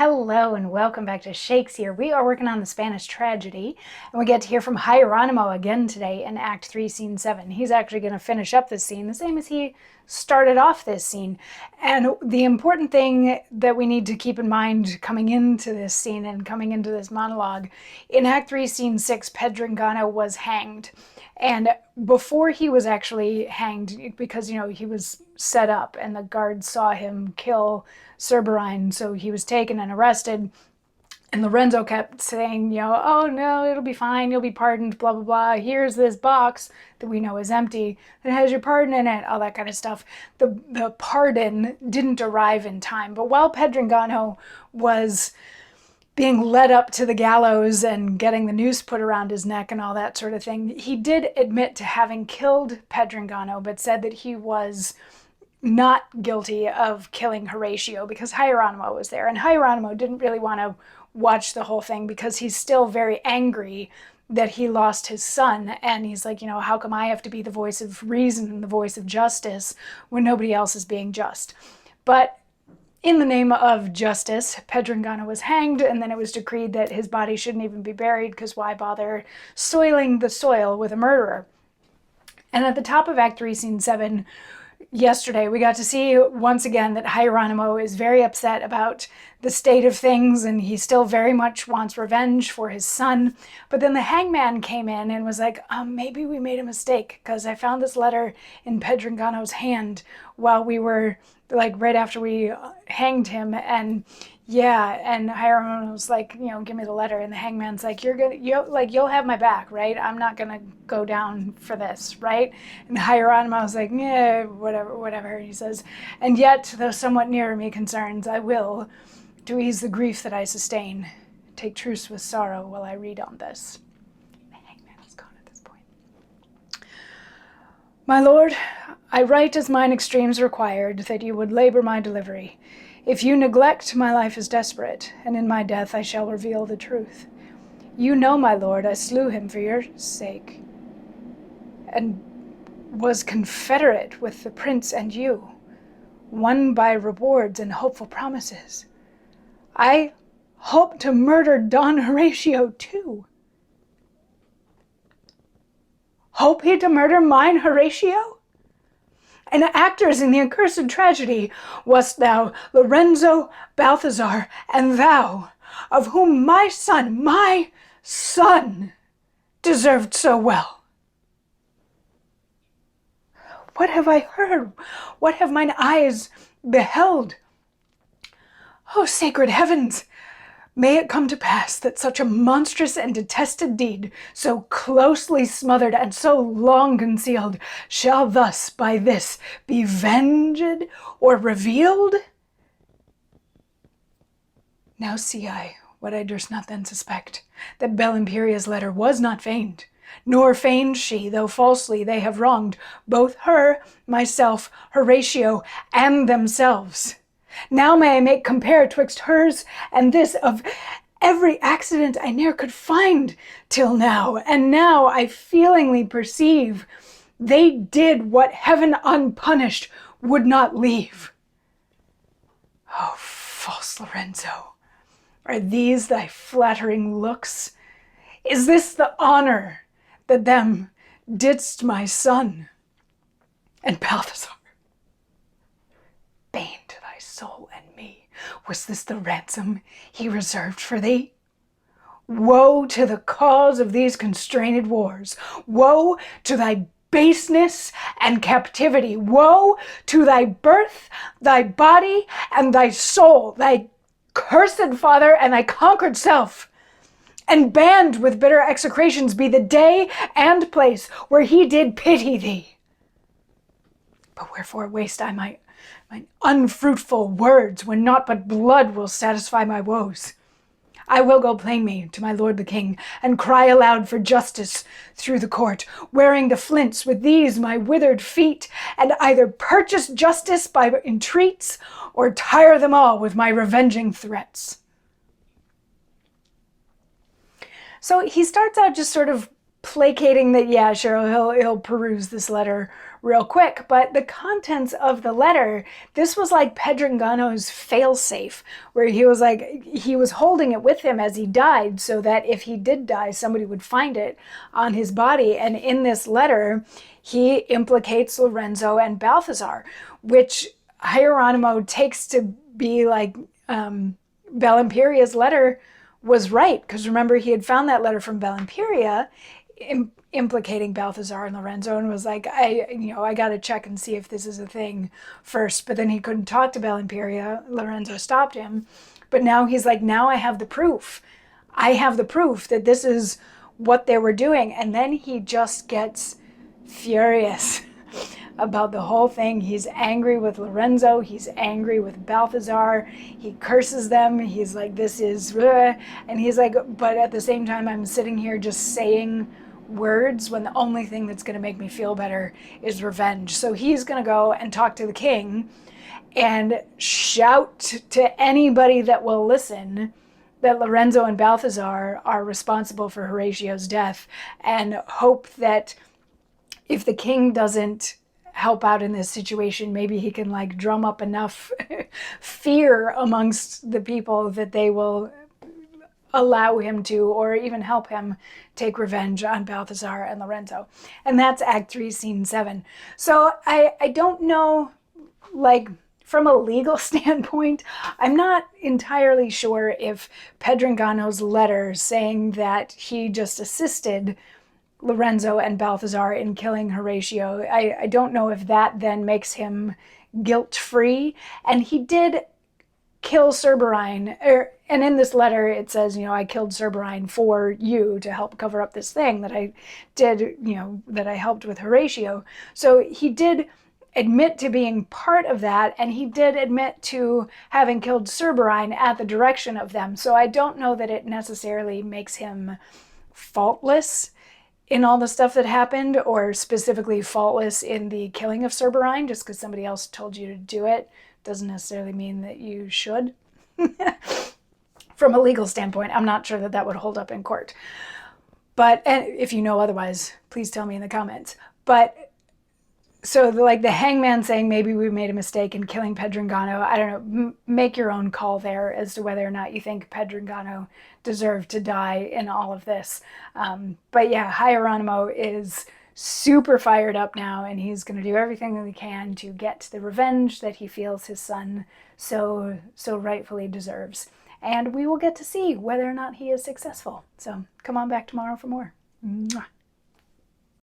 Hello and welcome back to Shakesyear. We are working on the Spanish tragedy, and we get to hear from Hieronimo again today in Act 3, Scene 7. He's actually going to finish up this scene the same as he started off this scene. And the important thing that we need to keep in mind coming into this scene and coming into this monologue, in Act 3, Scene 6, Pedringano was hanged. And before he was actually hanged, because, he was set up and the guards saw him kill Cerberine, so he was taken and arrested. And Lorenzo kept saying, oh no, it'll be fine, you'll be pardoned, blah, blah, blah. Here's this box that we know is empty that has your pardon in it, all that kind of stuff. The pardon didn't arrive in time. But while Pedringano was being led up to the gallows and getting the noose put around his neck and all that sort of thing, he did admit to having killed Pedringano, but said that he was not guilty of killing Horatio because Hieronimo was there. And Hieronimo didn't really want to watch the whole thing because he's still very angry that he lost his son. And he's like, how come I have to be the voice of reason and the voice of justice when nobody else is being just? But in the name of justice, Pedringano was hanged, and then it was decreed that his body shouldn't even be buried because why bother soiling the soil with a murderer? And at the top of Act 3, Scene 7, yesterday, we got to see once again that Hieronimo is very upset about the state of things, and he still very much wants revenge for his son. But then the hangman came in and was like, maybe we made a mistake, because I found this letter in Pedringano's hand while we were, right after we hanged him, and Hieronimo was like, give me the letter, and the hangman's like, you'll have my back, right? I'm not gonna go down for this, right? And Hieronimo was like, yeah, whatever. He says, and yet, though somewhat nearer me concerns, I will, to ease the grief that I sustain, take truce with sorrow while I read on this. The hangman is gone at this point. My lord, I write as mine extremes required, that you would labor my delivery. If you neglect, my life is desperate, and in my death I shall reveal the truth. You know, my lord, I slew him for your sake, and was confederate with the prince and you, won by rewards and hopeful promises. I hope to murder Don Horatio too. Hope he to murder mine Horatio? And actors in the accursed tragedy wast thou, Lorenzo, Balthazar, and thou, of whom my son, deserved so well. What have I heard? What have mine eyes beheld? O sacred heavens! May it come to pass that such a monstrous and detested deed, so closely smothered and so long concealed, shall thus by this be venged or revealed? Now see I what I durst not then suspect, that Belle Imperia's letter was not feigned, nor feigned she, though falsely they have wronged both her, myself, Horatio, and themselves. Now may I make compare twixt hers and this of every accident I ne'er could find till now, and now I feelingly perceive they did what heaven unpunished would not leave. Oh, false Lorenzo, are these thy flattering looks? Is this the honor that them didst my son? And Balthazar, bane to thy soul and me, was this the ransom he reserved for thee? Woe to the cause of these constrained wars! Woe to thy baseness and captivity! Woe to thy birth, thy body, and thy soul, thy cursed father and thy conquered self! And banned with bitter execrations be the day and place where he did pity thee. But wherefore waste I my unfruitful words, when naught but blood will satisfy my woes? I will go plain me to my lord the king, and cry aloud for justice through the court, wearing the flints with these my withered feet, and either purchase justice by entreats, or tire them all with my revenging threats. So he starts out just sort of placating that, yeah, sure, he'll peruse this letter real quick. But the contents of the letter, this was like Pedrangano's failsafe, where he was like, he was holding it with him as he died so that if he did die, somebody would find it on his body. And in this letter, he implicates Lorenzo and Balthazar, which Hieronimo takes to be like Bell'imperia's letter was right, because remember, he had found that letter from Bell'Imperia implicating Balthazar and Lorenzo, and was like, I got to check and see if this is a thing first. But then he couldn't talk to Bell'Imperia. Lorenzo stopped him. But now he's like, now I have the proof. I have the proof that this is what they were doing. And then he just gets furious about the whole thing. He's angry with Lorenzo. He's angry with Balthazar. He curses them. He's like, this is, and he's like, but at the same time, I'm sitting here just saying words when the only thing that's going to make me feel better is revenge. So he's going to go and talk to the king and shout to anybody that will listen that Lorenzo and Balthazar are responsible for Horatio's death, and hope that if the king doesn't help out in this situation, maybe he can like drum up enough fear amongst the people that they will allow him to, or even help him take revenge on Balthazar and Lorenzo. And that's Act 3, Scene 7. So I don't know, like, from a legal standpoint, I'm not entirely sure if Pedrangano's letter saying that he just assisted Lorenzo and Balthazar in killing Horatio, I don't know if that then makes him guilt-free. And he did kill Cerberine, and in this letter it says, I killed Cerberine for you to help cover up this thing that I did, that I helped with Horatio. So he did admit to being part of that, and he did admit to having killed Cerberine at the direction of them. So I don't know that it necessarily makes him faultless in all the stuff that happened, or specifically faultless in the killing of Cerberine. Just because somebody else told you to do it doesn't necessarily mean that you should. From a legal standpoint, I'm not sure that that would hold up in court. But, and if you know otherwise, please tell me in the comments. But so the hangman saying maybe we made a mistake in killing Pedrangano, I don't know, make your own call there as to whether or not you think Pedrangano deserved to die in all of this. But yeah, Hieronimo is super fired up now, and he's going to do everything that he can to get the revenge that he feels his son so rightfully deserves. And we will get to see whether or not he is successful. So come on back tomorrow for more. Mwah.